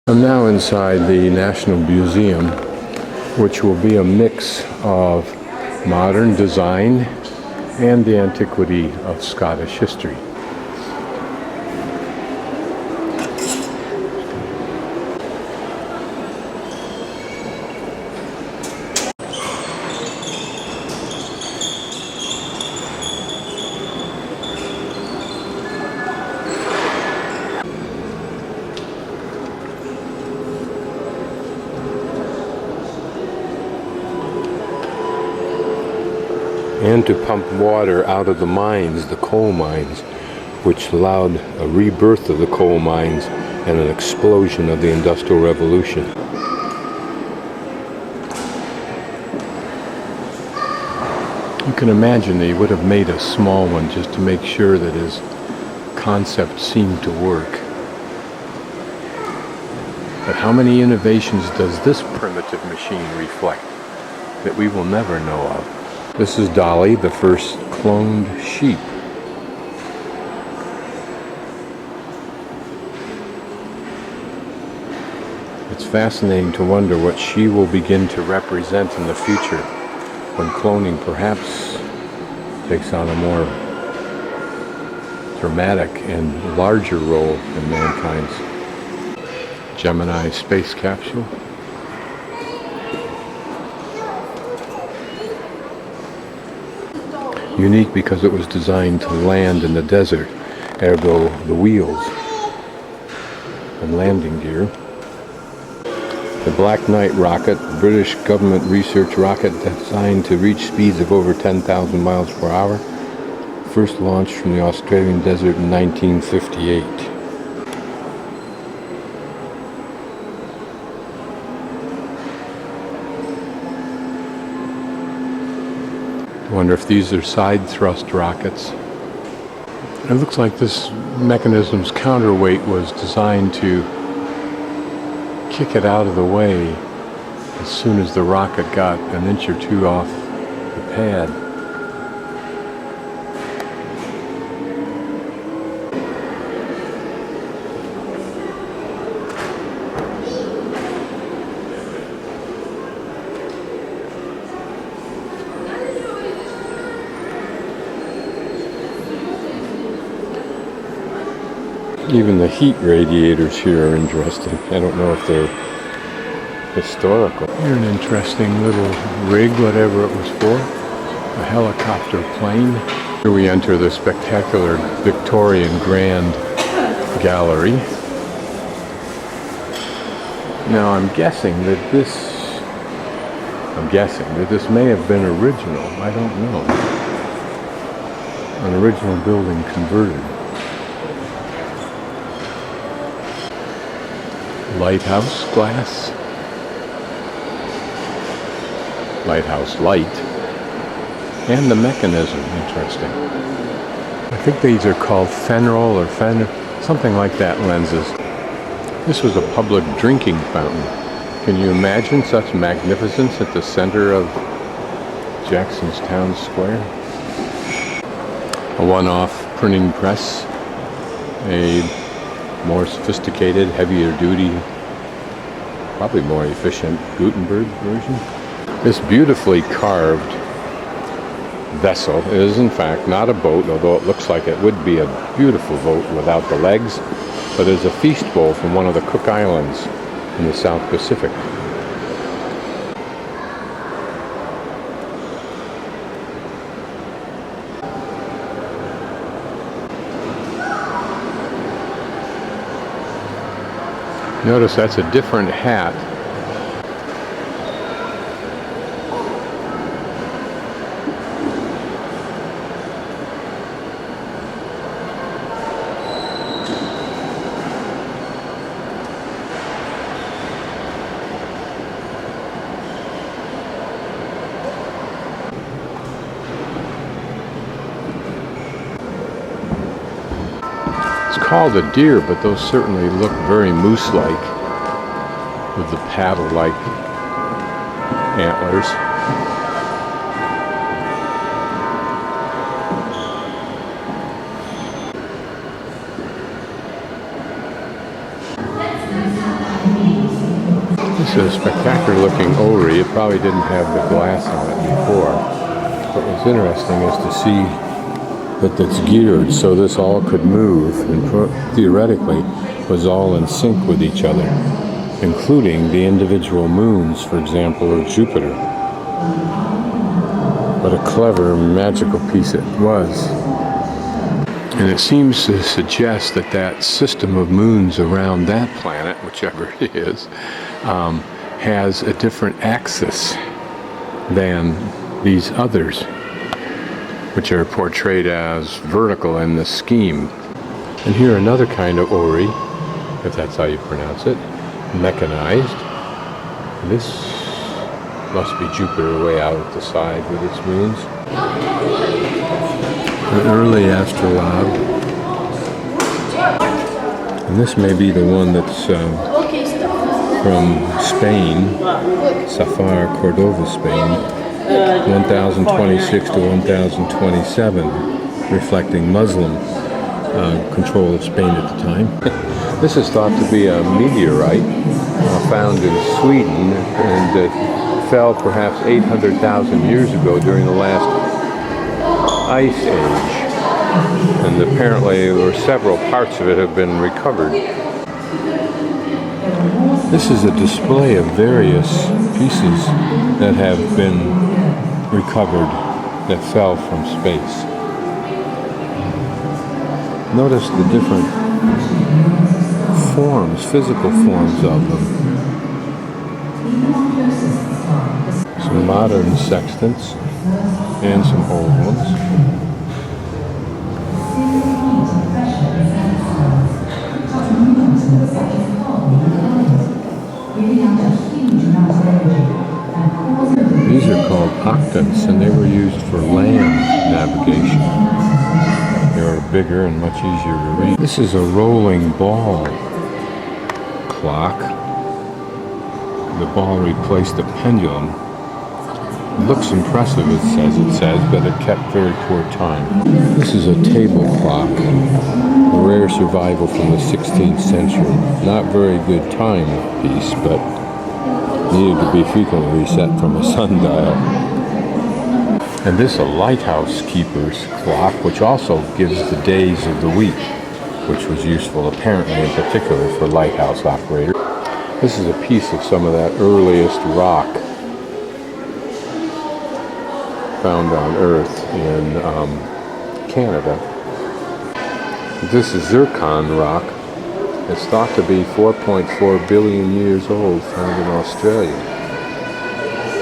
I'm now inside the National Museum, which will be a mix of modern design and the antiquity of Scottish history. And to pump water out of the mines, the coal mines, which allowed a rebirth of the coal mines and an explosion of the Industrial Revolution. You can imagine they would have made a small one just to make sure that his concept seemed to work. But how many innovations does this primitive machine reflect that we will never know of? This is Dolly, the first cloned sheep. It's fascinating to wonder what she will begin to represent in the future when cloning perhaps takes on a more dramatic and larger role in mankind's Gemini space capsule. Unique because it was designed to land in the desert, ergo the wheels and landing gear. The Black Knight rocket, a British government research rocket designed to reach speeds of over 10,000 miles per hour, first launched from the Australian desert in 1958. I wonder if these are side thrust rockets. It looks like this mechanism's counterweight was designed to kick it out of the way as soon as the rocket got an inch or two off the pad. Even the heat radiators here are interesting. I don't know if they're historical. Here an interesting little rig, whatever it was for. A helicopter plane. Here we enter the spectacular Victorian Grand Gallery. Now I'm guessing that this may have been original. I don't know. An original building converted. Lighthouse glass, lighthouse light, and the mechanism, interesting. I think these are called Fenrol or something like that lenses. This was a public drinking fountain. Can you imagine such magnificence at the center of Jackson's Town Square? A one-off printing press, a more sophisticated, heavier duty, probably more efficient Gutenberg version. This beautifully carved vessel is in fact not a boat, although it looks like it would be a beautiful boat without the legs, but is a feast bowl from one of the Cook Islands in the South Pacific. Notice that's a different hat. It's called a deer, but those certainly look very moose-like, with the paddle-like antlers. a spectacular looking Ori. It probably didn't have the glass on it before. But what's interesting is to see that it's geared so this all could move and theoretically was all in sync with each other, including the individual moons, for example, of Jupiter. What a clever, magical piece it was. And it seems to suggest that that system of moons around that planet, whichever it is, has a different axis than these others, which are portrayed as vertical in the scheme. And here another kind of Ori, if that's how you pronounce it, mechanized. This must be Jupiter way out at the side with its moons. An early astrolabe. And this may be the one that's from Spain, Safar, Cordova, Spain, 1026 to 1027, reflecting Muslim control of Spain at the time. This is thought to be a meteorite found in Sweden, and it fell perhaps 800,000 years ago during the last ice age, and apparently there were several parts of it have been recovered. This is a display of various pieces that have been recovered that fell from space. Notice the different forms, physical forms of them. Some modern sextants and some old ones. These are called octants, and they were used for land navigation. They were bigger and much easier to read. This is a rolling ball clock. The ball replaced the pendulum. It looks impressive, it says, but it kept very poor time. This is a table clock, a rare survival from the 16th century. Not very good timepiece, but needed to be frequently reset from a sundial. And this is a lighthouse keeper's clock, which also gives the days of the week, which was useful apparently in particular for lighthouse operators. This is a piece of some of that earliest rock found on Earth in Canada. This is zircon rock. It's thought to be 4.4 billion years old, found in Australia.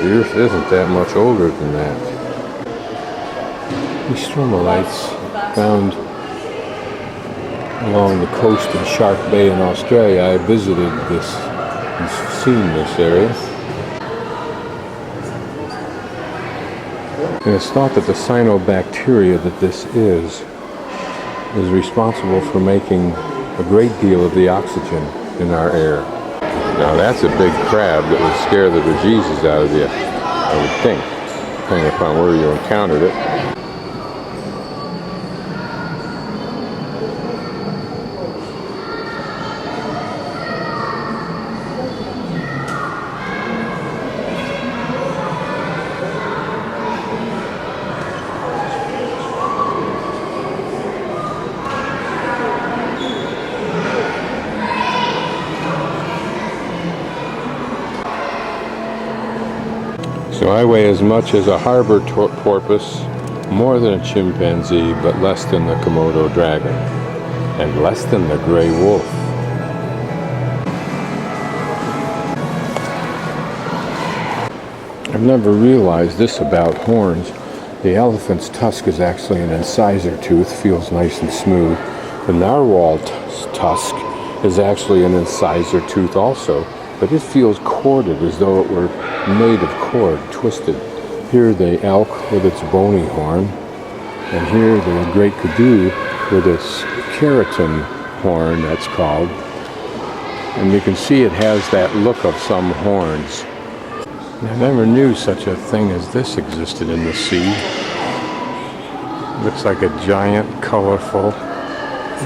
The Earth isn't that much older than that. These stromatolites found along the coast of Shark Bay in Australia. I visited this and seen this area. And it's thought that the cyanobacteria that this is responsible for making a great deal of the oxygen in our air. Now that's a big crab that would scare the bejesus out of you, I would think, depending upon where you encountered it. So I weigh as much as a harbor porpoise, more than a chimpanzee, but less than the Komodo dragon, and less than the gray wolf. I've never realized this about horns. The elephant's tusk is actually an incisor tooth, feels nice and smooth. The narwhal tusk is actually an incisor tooth also, but it feels corded as though it were made of cord, twisted. Here the elk with its bony horn, and here the great kudu with its keratin horn, that's called. And you can see it has that look of some horns. I never knew such a thing as this existed in the sea. It looks like a giant, colorful,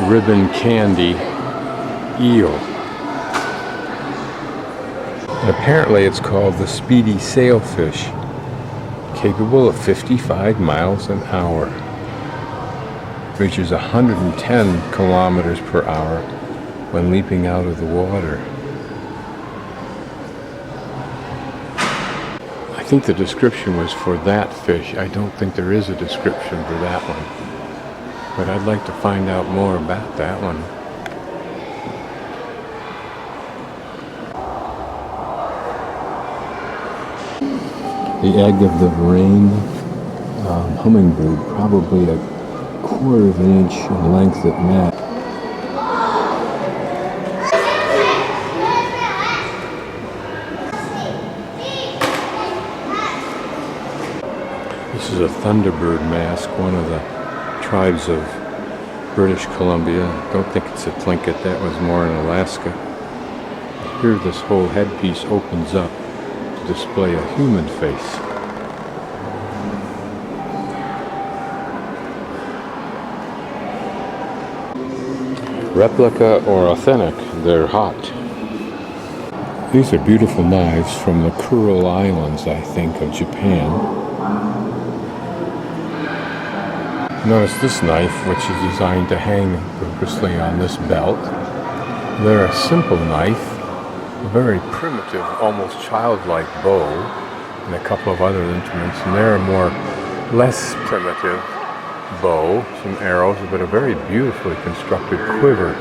ribbon candy eel. And apparently it's called the speedy sailfish, capable of 55 miles an hour. Reaches 110 kilometers per hour when leaping out of the water. I think the description was for that fish. I don't think there is a description for that one. But I'd like to find out more about that one. The egg of the rain hummingbird, probably a quarter of an inch in length at max. This is a thunderbird mask, one of the tribes of British Columbia. I don't think it's a tlingit, that was more in Alaska. Here this whole headpiece opens up to display a human face. Replica or authentic, they're hot. These are beautiful knives from the Kuril Islands, I think, of Japan. Notice this knife, which is designed to hang purposely on this belt. They're a simple knife, a very primitive, almost childlike bow, and a couple of other instruments. And they're a more less primitive bow, some arrows, but a very beautifully constructed quiver.